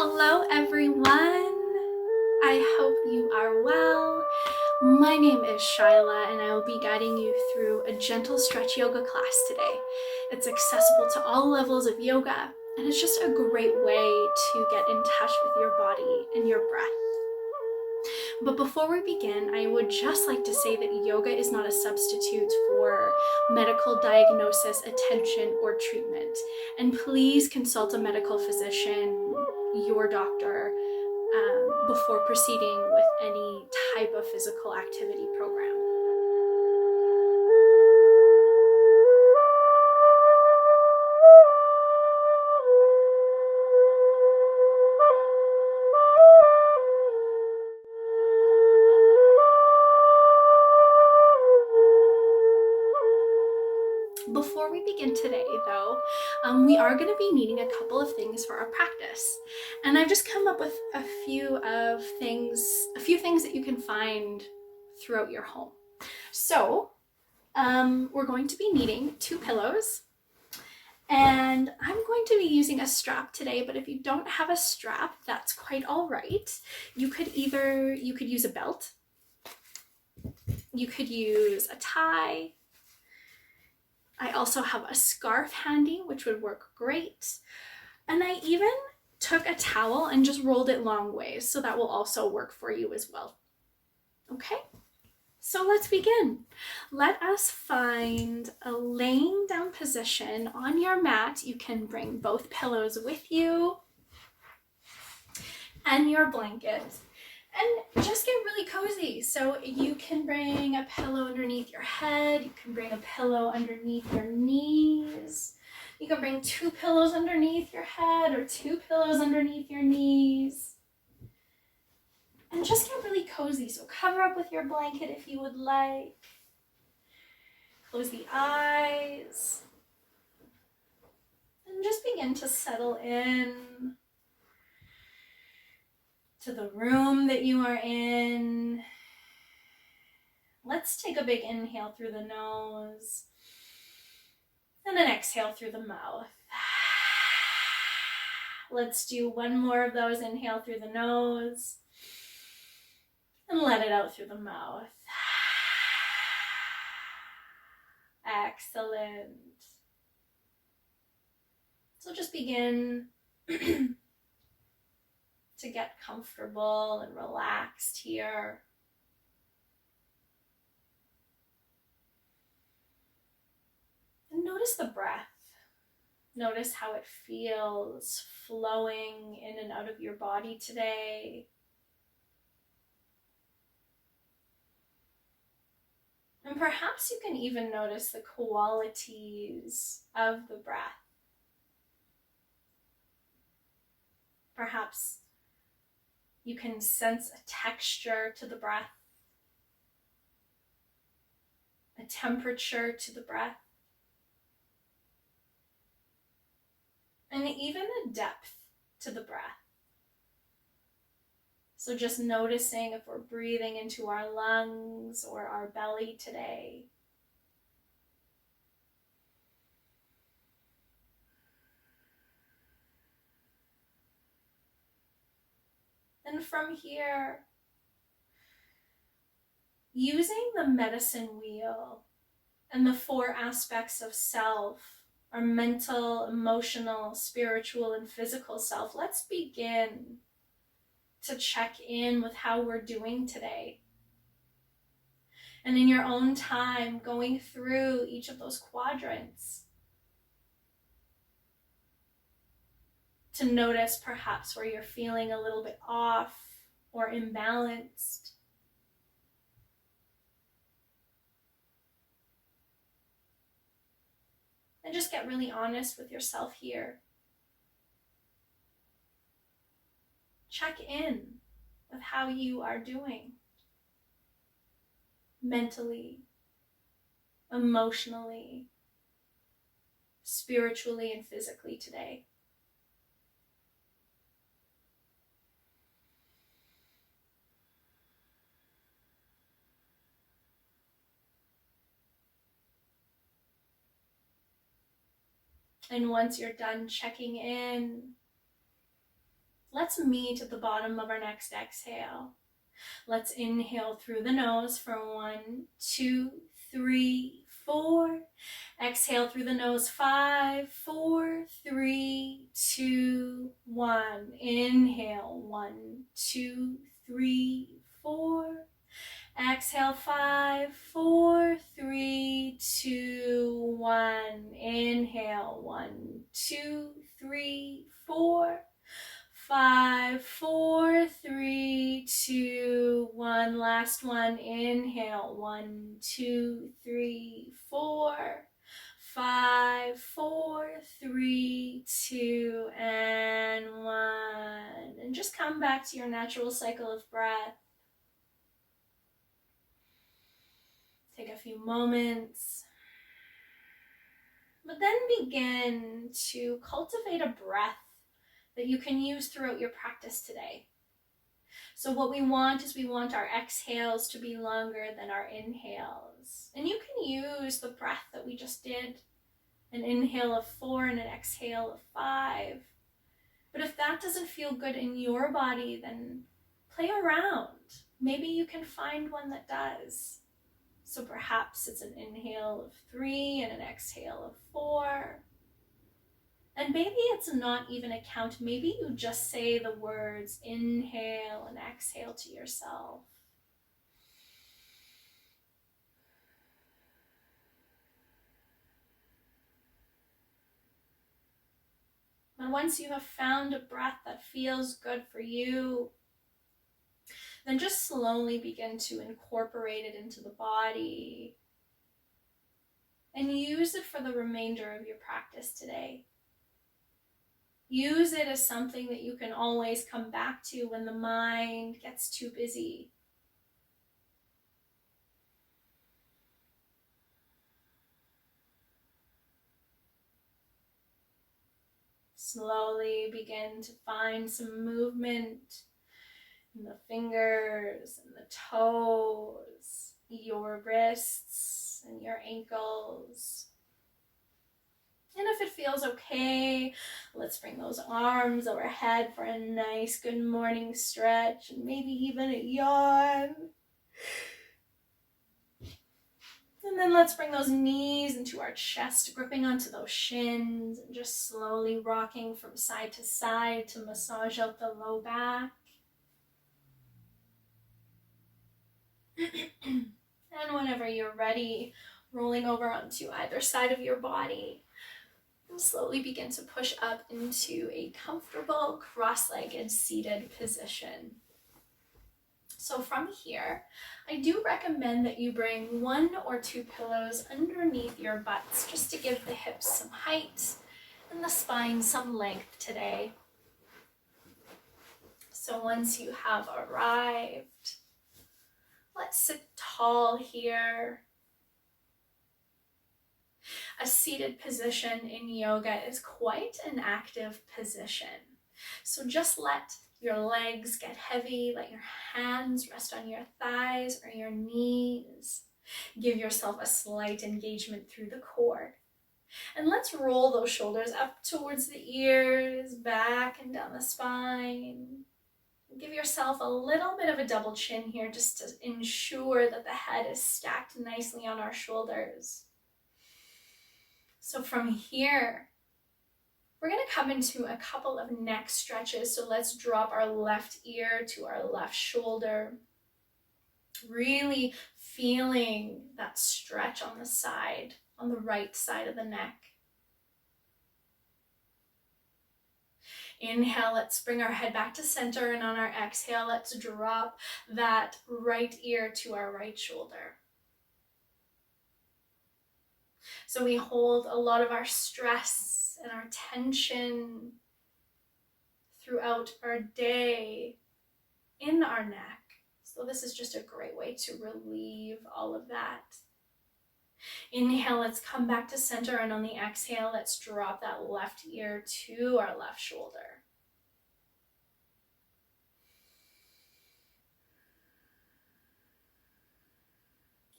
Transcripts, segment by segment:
Hello everyone! I hope you are well. My name is Shyla and I will be guiding you through a gentle stretch yoga class today. It's accessible to all levels of yoga and it's just a great way to get in touch with your body and your breath. But before we begin, I would just like to say that yoga is not a substitute for medical diagnosis, attention, or treatment. And please consult a medical physician, your doctor, before proceeding with any type of physical activity program. Before we begin today, though, we are going to be needing a couple of things for our practice. And I've just come up with a few things that you can find throughout your home. So we're going to be needing 2 pillows. And I'm going to be using a strap today, but if you don't have a strap, that's quite all right. You could use a belt. You could use a tie. I also have a scarf handy, which would work great. And I even took a towel and just rolled it long ways, so that will also work for you as well. Okay, so let's begin. Let us find a laying down position on your mat. You can bring both pillows with you and your blanket. And just get really cozy. So you can bring a pillow underneath your head. You can bring a pillow underneath your knees. You can bring 2 pillows underneath your head or 2 pillows underneath your knees. And just get really cozy. So cover up with your blanket if you would like. Close the eyes. And just begin to settle in to the room that you are in. Let's take a big inhale through the nose and an exhale through the mouth. Let's do one more of those. Inhale through the nose and let it out through the mouth. Excellent. So just begin to get comfortable and relaxed here. And notice the breath. Notice how it feels flowing in and out of your body today. And perhaps you can even notice the qualities of the breath. Perhaps you can sense a texture to the breath, a temperature to the breath, and even a depth to the breath. So just noticing if we're breathing into our lungs or our belly today. And from here, using the medicine wheel and the 4 aspects of self, our mental, emotional, spiritual, and physical self, let's begin to check in with how we're doing today. And in your own time, going through each of those quadrants to notice perhaps where you're feeling a little bit off or imbalanced. And just get really honest with yourself here. Check in with how you are doing mentally, emotionally, spiritually, and physically today. And once you're done checking in, let's let's meet at the bottom of our next exhale. Let's inhale through the nose for 1, 2, 3, 4. Exhale through the nose, 5, 4, 3, 2, 1. Inhale, 1, 2, 3, 4. Exhale, 5, 4, 3, 2, 1. Inhale, 1, 2, 3, 4. 5, 4, 3, 2, 1. Last one. Inhale. 1, 2, 3, 4. 5, 4, 3, 2, and 1. And just come back to your natural cycle of breath. Take a few moments. But then begin to cultivate a breath that you can use throughout your practice today. So what we want is we want our exhales to be longer than our inhales. And you can use the breath that we just did, an inhale of 4 and an exhale of 5. But if that doesn't feel good in your body, then play around. Maybe you can find one that does. So perhaps it's an inhale of 3 and an exhale of 4. And maybe it's not even a count. Maybe you just say the words inhale and exhale to yourself. And once you have found a breath that feels good for you, then just slowly begin to incorporate it into the body and use it for the remainder of your practice today. Use it as something that you can always come back to when the mind gets too busy. Slowly begin to find some movement in the fingers and the toes, your wrists and your ankles. And if it feels okay, let's bring those arms overhead for a nice good morning stretch and maybe even a yawn. And then let's bring those knees into our chest, gripping onto those shins and just slowly rocking from side to side to massage out the low back. And whenever you're ready, rolling over onto either side of your body. And slowly begin to push up into a comfortable cross-legged seated position. So from here, I do recommend that you bring 1 or 2 pillows underneath your butts just to give the hips some height and the spine some length today. So once you have arrived, let's sit tall here. A seated position in yoga is quite an active position. So just let your legs get heavy, let your hands rest on your thighs or your knees. Give yourself a slight engagement through the core. And let's roll those shoulders up towards the ears, back and down the spine. Give yourself a little bit of a double chin here just to ensure that the head is stacked nicely on our shoulders. So from here, we're going to come into a couple of neck stretches. So let's drop our left ear to our left shoulder. Really feeling that stretch on the side, on the right side of the neck. Inhale, let's bring our head back to center, and on our exhale, let's drop that right ear to our right shoulder. So we hold a lot of our stress and our tension throughout our day in our neck. So this is just a great way to relieve all of that. Inhale, let's come back to center, and on the exhale, let's drop that left ear to our left shoulder.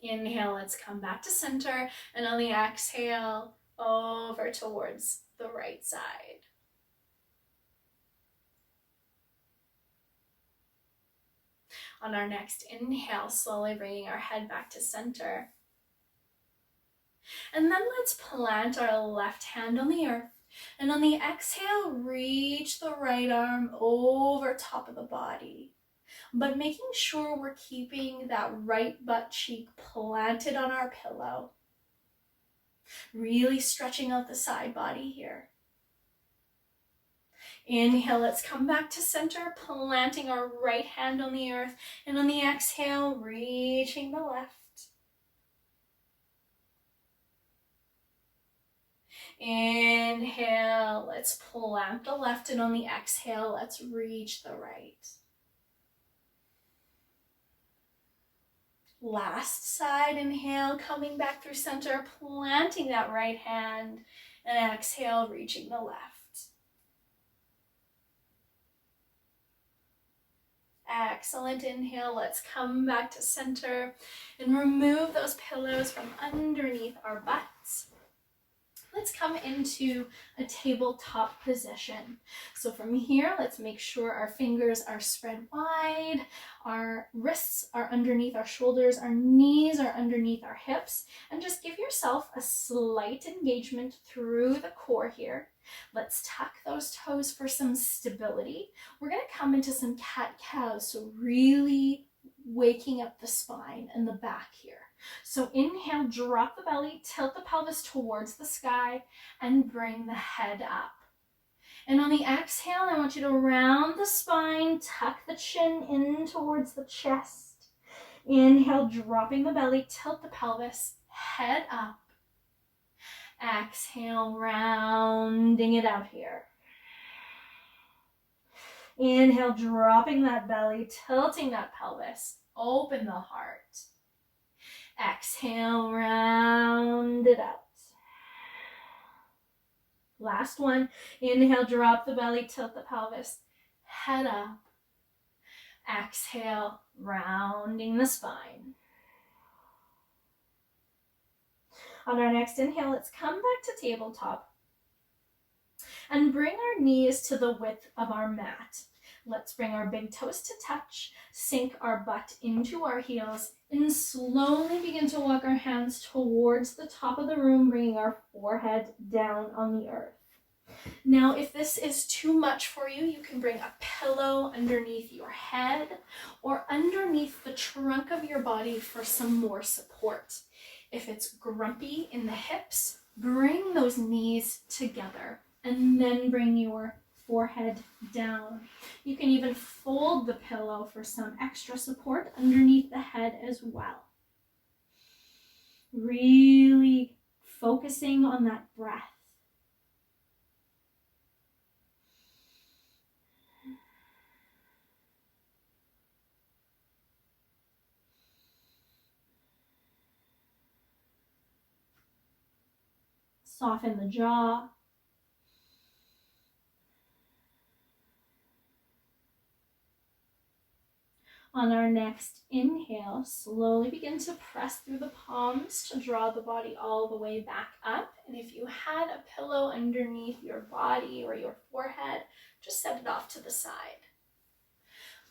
Inhale, let's come back to center, and on the exhale, over towards the right side. On our next inhale, slowly bringing our head back to center. And then let's plant our left hand on the earth. And on the exhale, reach the right arm over top of the body. But making sure we're keeping that right butt cheek planted on our pillow. Really stretching out the side body here. Inhale, let's come back to center, planting our right hand on the earth. And on the exhale, reaching the left. Inhale, let's plant the left, and on the exhale, let's reach the right. Last side, inhale, coming back through center, planting that right hand, and exhale, reaching the left. Excellent. Inhale, let's come back to center and remove those pillows from underneath our butts. Let's come into a tabletop position. So from here, let's make sure our fingers are spread wide, our wrists are underneath our shoulders, our knees are underneath our hips, and just give yourself a slight engagement through the core here. Let's tuck those toes for some stability. We're going to come into some cat-cows, so really waking up the spine and the back here. So inhale, drop the belly, tilt the pelvis towards the sky, and bring the head up. And on the exhale, I want you to round the spine, tuck the chin in towards the chest. Inhale, dropping the belly, tilt the pelvis, head up. Exhale, rounding it out here. Inhale, dropping that belly, tilting that pelvis, open the heart. Exhale, round it out. Last one. Inhale, drop the belly, tilt the pelvis, head up. Exhale, rounding the spine. On our next inhale, let's come back to tabletop and bring our knees to the width of our mat. Let's bring our big toes to touch, sink our butt into our heels, and slowly begin to walk our hands towards the top of the room, bringing our forehead down on the earth. Now, if this is too much for you, you can bring a pillow underneath your head or underneath the trunk of your body for some more support. If it's grumpy in the hips, bring those knees together and then bring your forehead down. You can even fold the pillow for some extra support underneath the head as well. Really focusing on that breath. Soften the jaw. On our next inhale, slowly begin to press through the palms to draw the body all the way back up. And if you had a pillow underneath your body or your forehead, just set it off to the side.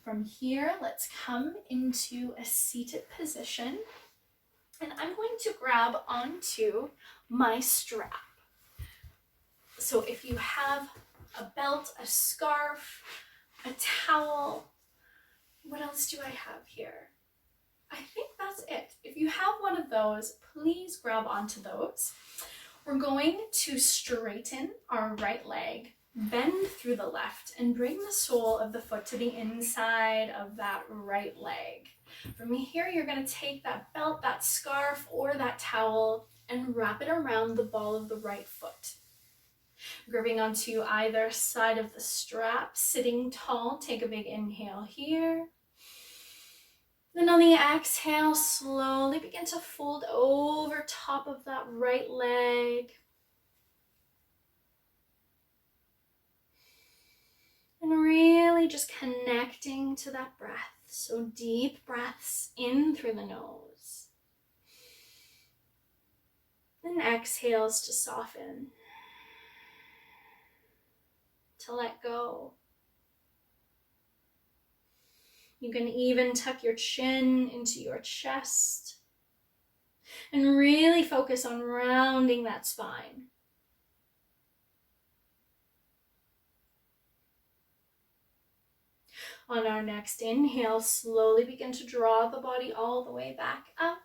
From here, let's come into a seated position. And I'm going to grab onto my strap. So if you have a belt, a scarf, a towel, what else do I have here? I think that's it. If you have one of those, please grab onto those. We're going to straighten our right leg, bend through the left, and bring the sole of the foot to the inside of that right leg. From here, you're going to take that belt, that scarf, or that towel and wrap it around the ball of the right foot. Gripping onto either side of the strap, sitting tall, take a big inhale here. Then on the exhale, slowly begin to fold over top of that right leg. And really just connecting to that breath. So deep breaths in through the nose. And exhales to soften. To let go. You can even tuck your chin into your chest and really focus on rounding that spine. On our next inhale, slowly begin to draw the body all the way back up.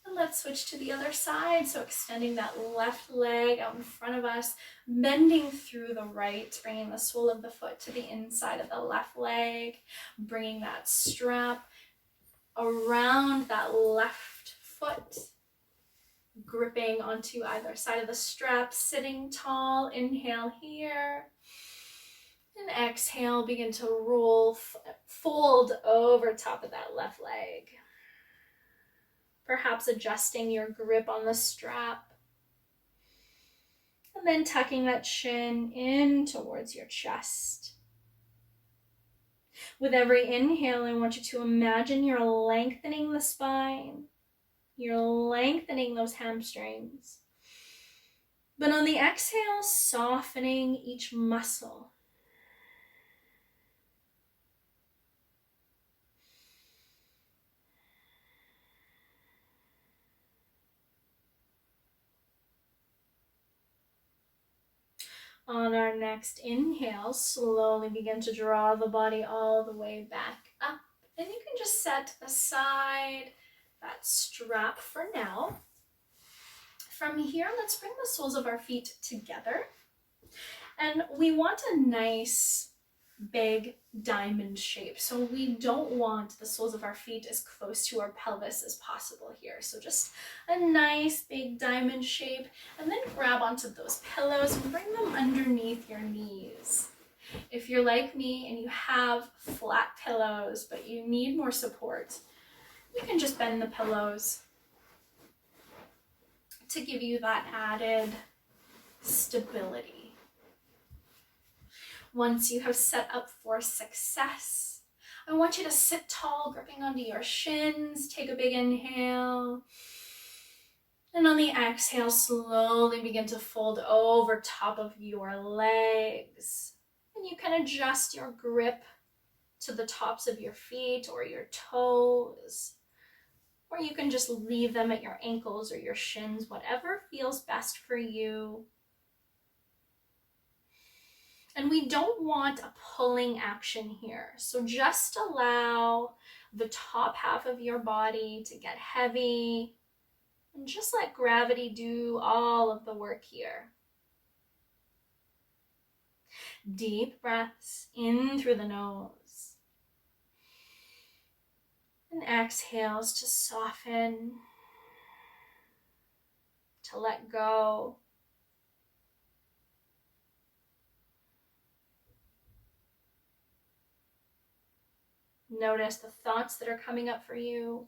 And let's switch to the other side. So extending that left leg out in front of us, bending through the right, bringing the sole of the foot to the inside of the left leg, bringing that strap around that left foot, gripping onto either side of the strap, sitting tall. Inhale here. And exhale, begin to roll, fold over top of that left leg. Perhaps adjusting your grip on the strap. And then tucking that chin in towards your chest. With every inhale, I want you to imagine you're lengthening the spine. You're lengthening those hamstrings. But on the exhale, softening each muscle. On our next inhale, slowly begin to draw the body all the way back up. And you can just set aside that strap for now. From here, let's bring the soles of our feet together. And we want a nice big diamond shape. So we don't want the soles of our feet as close to our pelvis as possible here. So just a nice big diamond shape, and then grab onto those pillows and bring them underneath your knees. If you're like me and you have flat pillows, but you need more support, you can just bend the pillows to give you that added stability. Once you have set up for success, I want you to sit tall, gripping onto your shins. Take a big inhale. And on the exhale, slowly begin to fold over top of your legs. And you can adjust your grip to the tops of your feet or your toes. Or you can just leave them at your ankles or your shins, whatever feels best for you. And we don't want a pulling action here. So just allow the top half of your body to get heavy and just let gravity do all of the work here. Deep breaths in through the nose. And exhales to soften, to let go. Notice the thoughts that are coming up for you.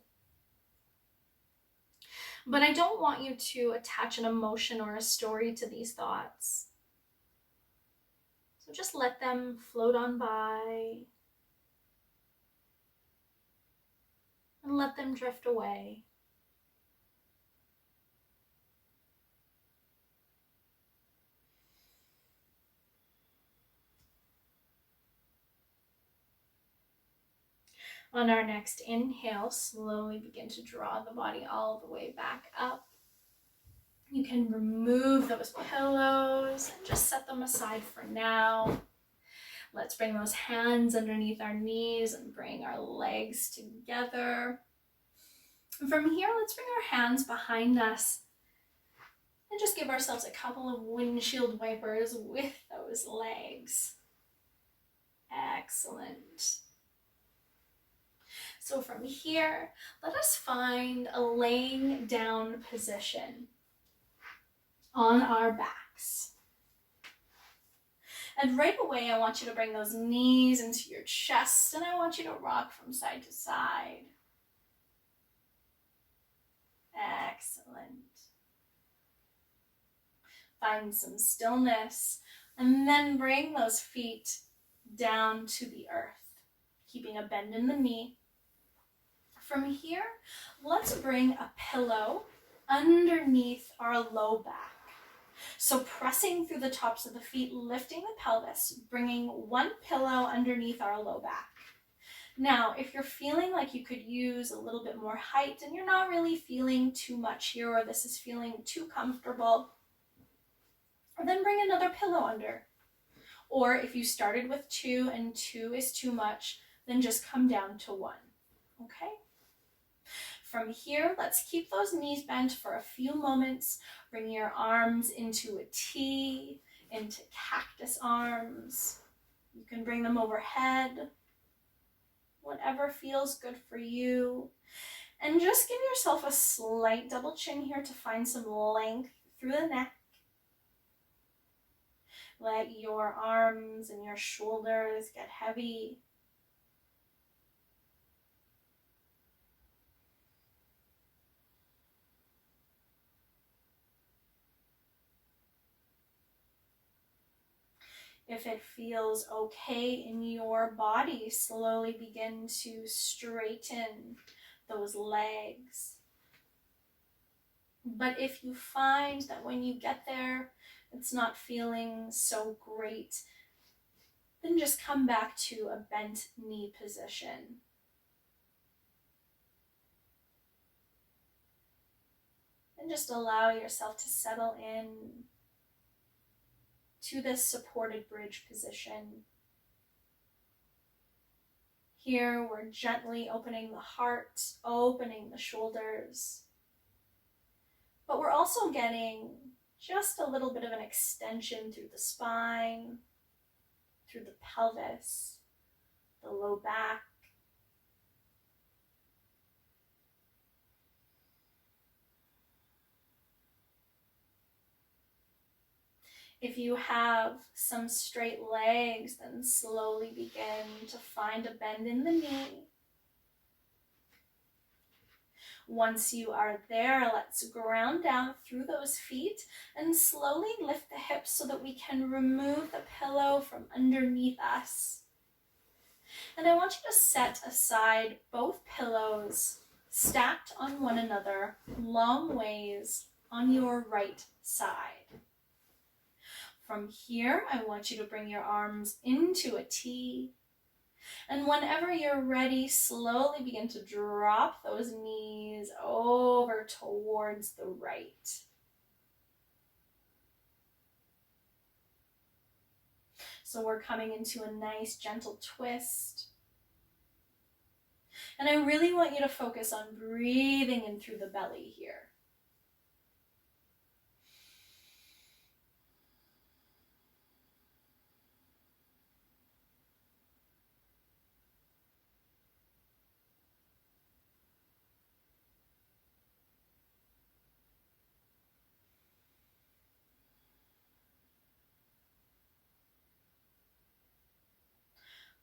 But I don't want you to attach an emotion or a story to these thoughts. So just let them float on by and let them drift away. On our next inhale, slowly begin to draw the body all the way back up. You can remove those pillows and just set them aside for now. Let's bring those hands underneath our knees and bring our legs together. And from here, let's bring our hands behind us and just give ourselves a couple of windshield wipers with those legs. Excellent. So from here, let us find a laying down position on our backs. And right away, I want you to bring those knees into your chest, and I want you to rock from side to side. Excellent. Find some stillness, and then bring those feet down to the earth, keeping a bend in the knee. From here, let's bring a pillow underneath our low back. So pressing through the tops of the feet, lifting the pelvis, bringing one pillow underneath our low back. Now, if you're feeling like you could use a little bit more height and you're not really feeling too much here, or this is feeling too comfortable, then bring another pillow under. Or if you started with 2 and 2 is too much, then just come down to 1, okay? From here, let's keep those knees bent for a few moments. Bring your arms into a T, into cactus arms. You can bring them overhead, whatever feels good for you. And just give yourself a slight double chin here to find some length through the neck. Let your arms and your shoulders get heavy. If it feels okay in your body, slowly begin to straighten those legs. But if you find that when you get there, it's not feeling so great, then just come back to a bent knee position. And just allow yourself to settle in to this supported bridge position. Here, we're gently opening the heart, opening the shoulders, but we're also getting just a little bit of an extension through the spine, through the pelvis, the low back. If you have some straight legs, then slowly begin to find a bend in the knee. Once you are there, let's ground down through those feet and slowly lift the hips so that we can remove the pillow from underneath us. And I want you to set aside both pillows stacked on one another, long ways on your right side. From here, I want you to bring your arms into a T. And whenever you're ready, slowly begin to drop those knees over towards the right. So we're coming into a nice gentle twist. And I really want you to focus on breathing in through the belly here.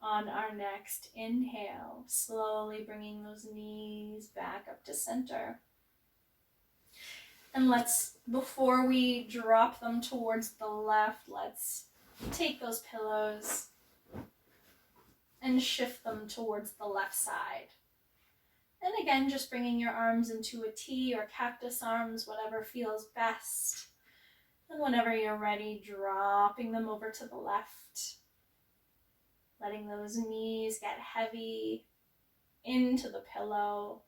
On our next inhale, slowly bringing those knees back up to center. And before we drop them towards the left, let's take those pillows and shift them towards the left side. And again, just bringing your arms into a T or cactus arms, whatever feels best. And whenever you're ready, dropping them over to the left. Letting those knees get heavy into the pillow.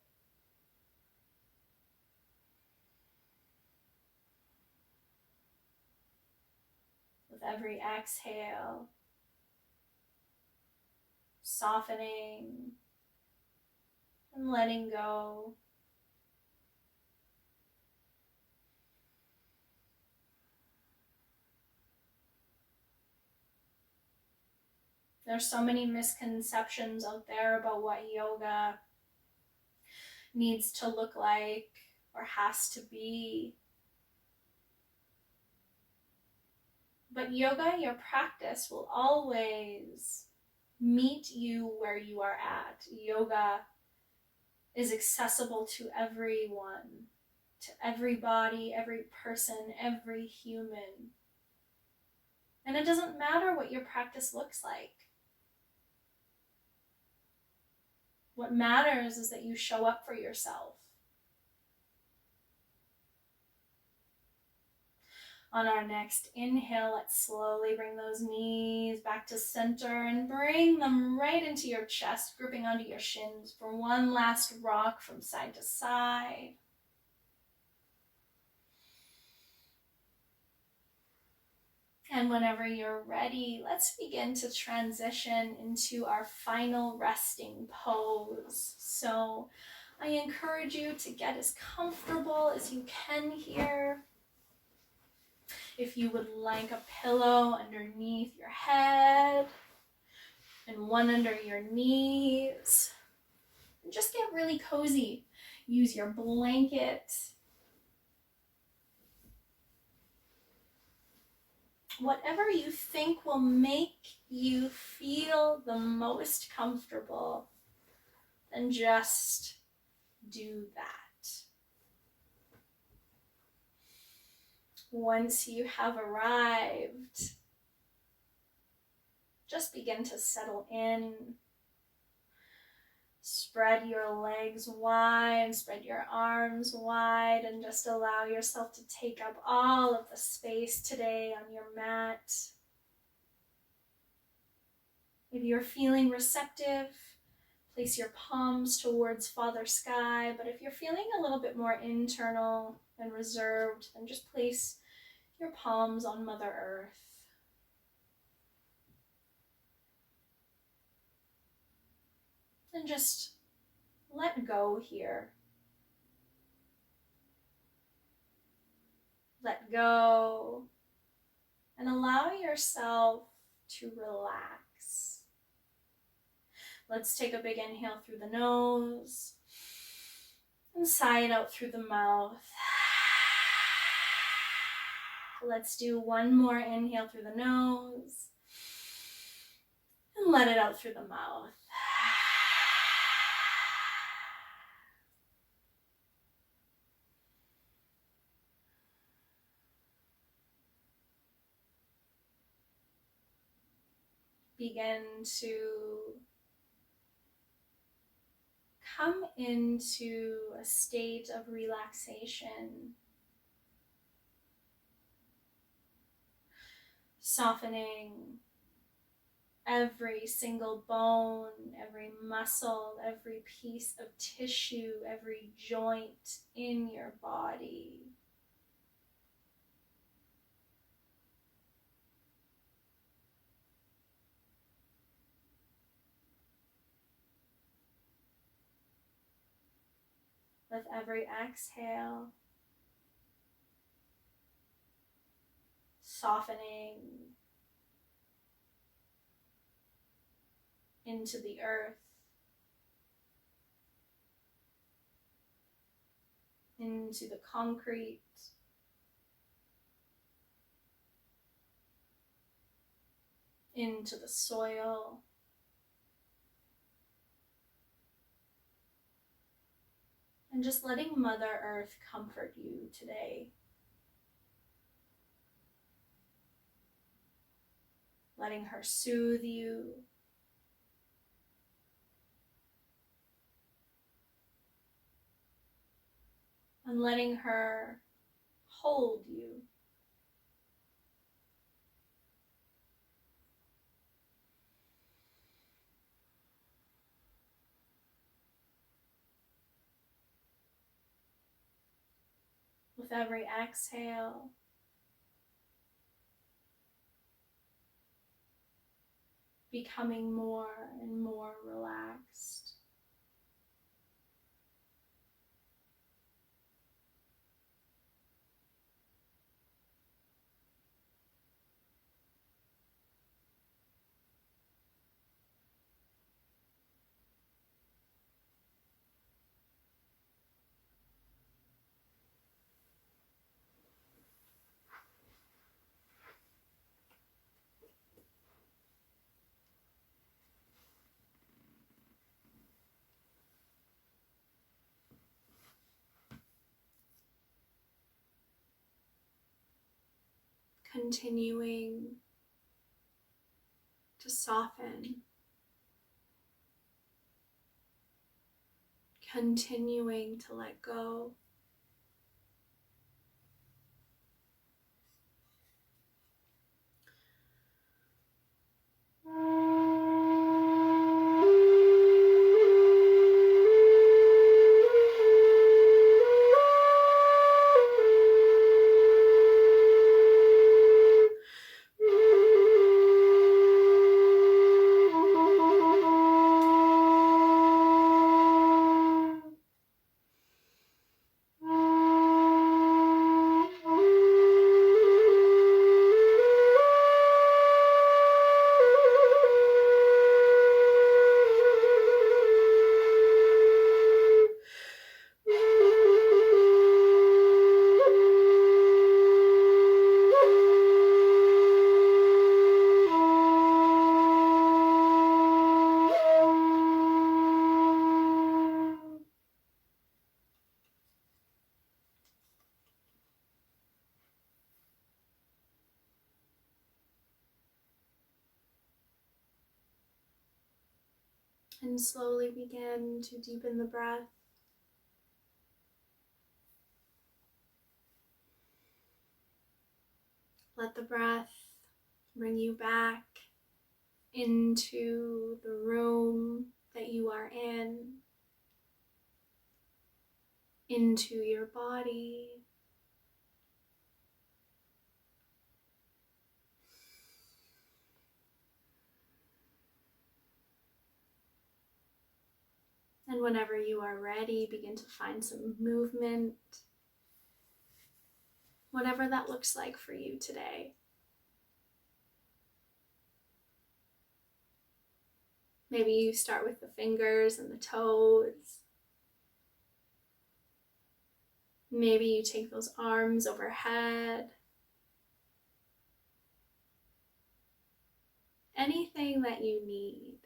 With every exhale, softening and letting go. There's so many misconceptions out there about what yoga needs to look like or has to be. But yoga, your practice, will always meet you where you are at. Yoga is accessible to everyone, to everybody, every person, every human. And it doesn't matter what your practice looks like. What matters is that you show up for yourself. On our next inhale, let's slowly bring those knees back to center and bring them right into your chest, gripping onto your shins for one last rock from side to side. And whenever you're ready, let's begin to transition into our final resting pose. So I encourage you to get as comfortable as you can here. If you would like a pillow underneath your head and one under your knees, and just get really cozy. Use your blanket. Whatever you think will make you feel the most comfortable, then just do that. Once you have arrived, just begin to settle in. Spread your legs wide, spread your arms wide, and just allow yourself to take up all of the space today on your mat. If you're feeling receptive, place your palms towards Father Sky, but if you're feeling a little bit more internal and reserved, then just place your palms on Mother Earth. And just let go here. Let go and allow yourself to relax. Let's take a big inhale through the nose and sigh it out through the mouth. Let's do one more inhale through the nose and let it out through the mouth. Begin to come into a state of relaxation, softening every single bone, every muscle, every piece of tissue, every joint in your body. With every exhale, softening into the earth, into the concrete, into the soil, and just letting Mother Earth comfort you today. Letting her soothe you. And letting her hold you. With every exhale, becoming more and more relaxed. Continuing to soften, continuing to let go. And slowly begin to deepen the breath. Let the breath bring you back into the room that you are in, into your body. And whenever you are ready, begin to find some movement, whatever that looks like for you today. Maybe you start with the fingers and the toes. Maybe you take those arms overhead. Anything that you need,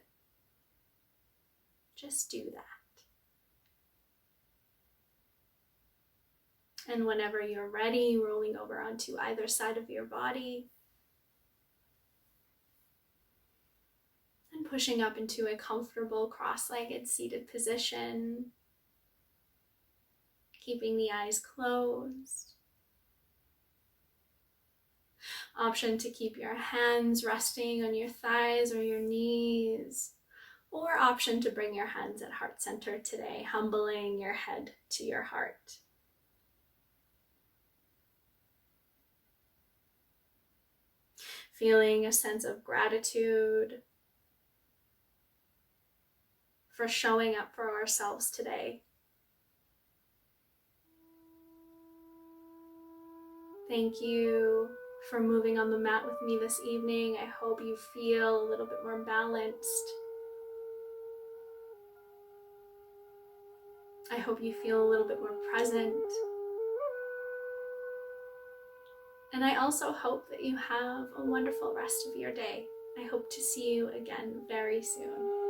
just do that. And whenever you're ready, rolling over onto either side of your body and pushing up into a comfortable cross-legged seated position, keeping the eyes closed. Option to keep your hands resting on your thighs or your knees, or option to bring your hands at heart center today, humbling your head to your heart. Feeling a sense of gratitude for showing up for ourselves today. Thank you for moving on the mat with me this evening. I hope you feel a little bit more balanced. I hope you feel a little bit more present. And I also hope that you have a wonderful rest of your day. I hope to see you again very soon.